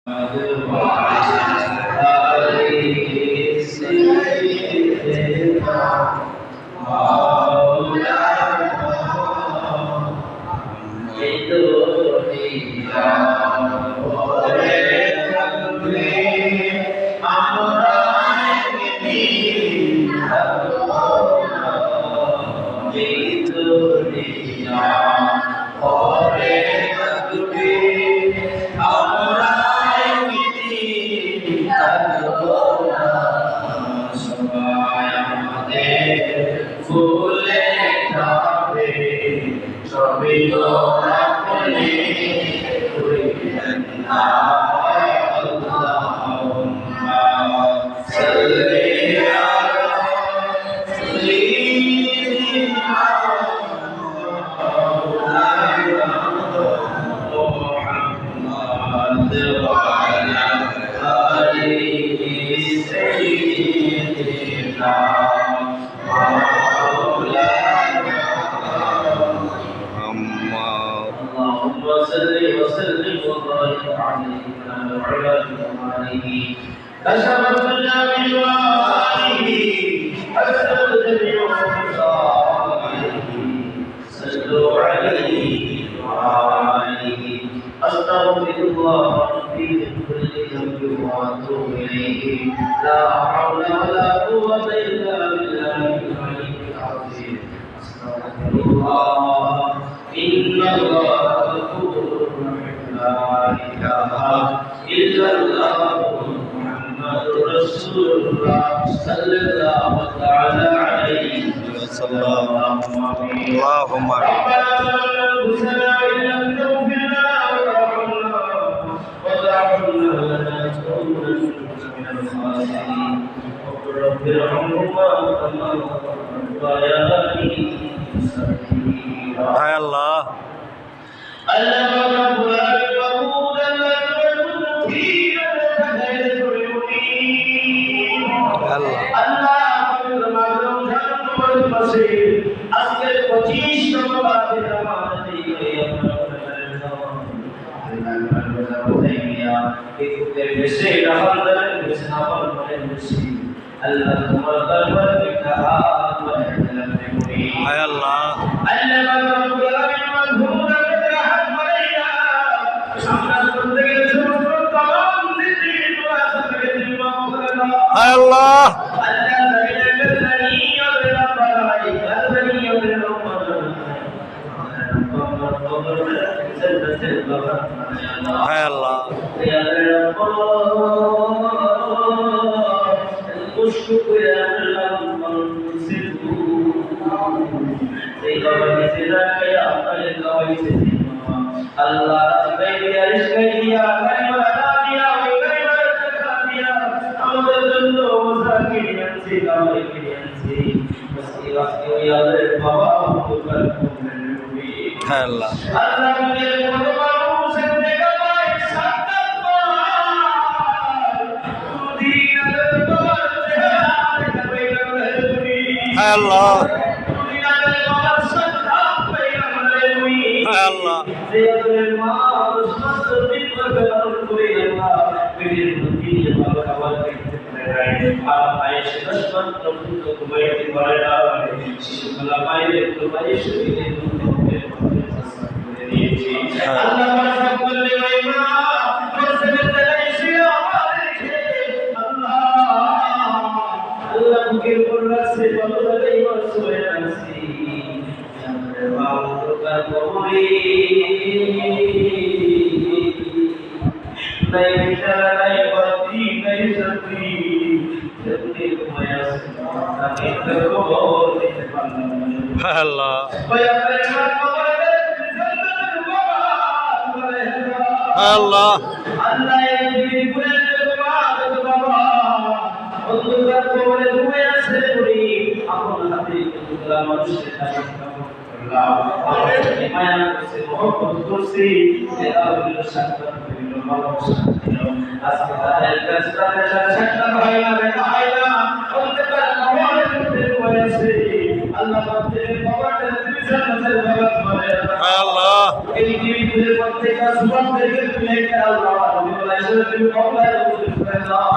Allah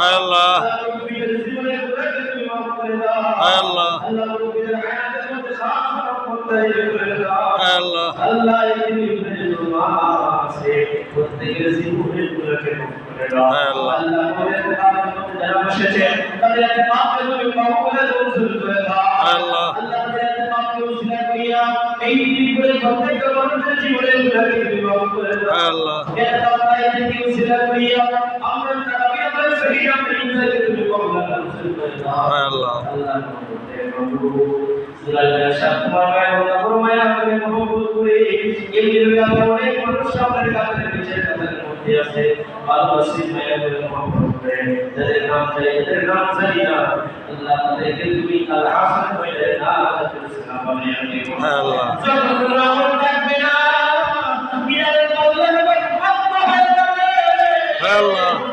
আল্লাহ আল্লাহ আল্লাহ আল্লাহ আল্লাহ আল্লাহ আল্লাহ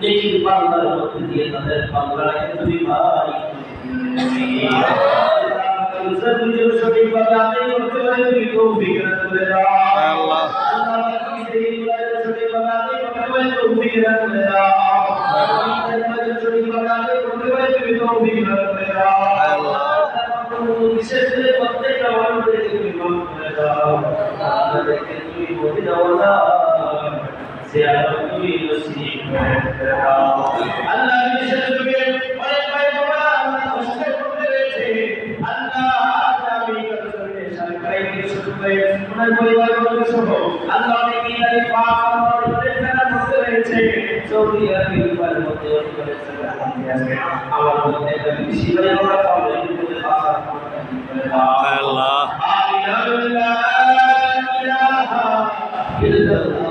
लेकिन बांधर होते दिए नजर बांधरा है तो भी भाई सब मुझे छोटी बताते करते वाले भी तो बिगड़ तुले रा अल्लाह छोटी बताते करते वाले तो बिगड़ तुले रा छोटी बताते करते वाले भी तो बिगड़ तुले रा अल्लाह विशेष करते कावन के भी तुले रा लेकिन तू बोली ना सियारती नसीब में तेरा अल्लाह विशेष रूपे बड़े बड़े बाबा अल्लाह खुश करते थे अल्लाह जामी कर सुने सरकारी के सुने उन्हें परिवार को सुनो अल्लाह ने की तारीफ पाक और तेरा मस्त रहे थे सऊदी अरब पर होते करे सलाम दिया से আমার মধ্যে কবি শিবাই ওরা পাবে কিন্তু খাসা আল্লাহ লা ইলাহা ইল্লাল্লাহ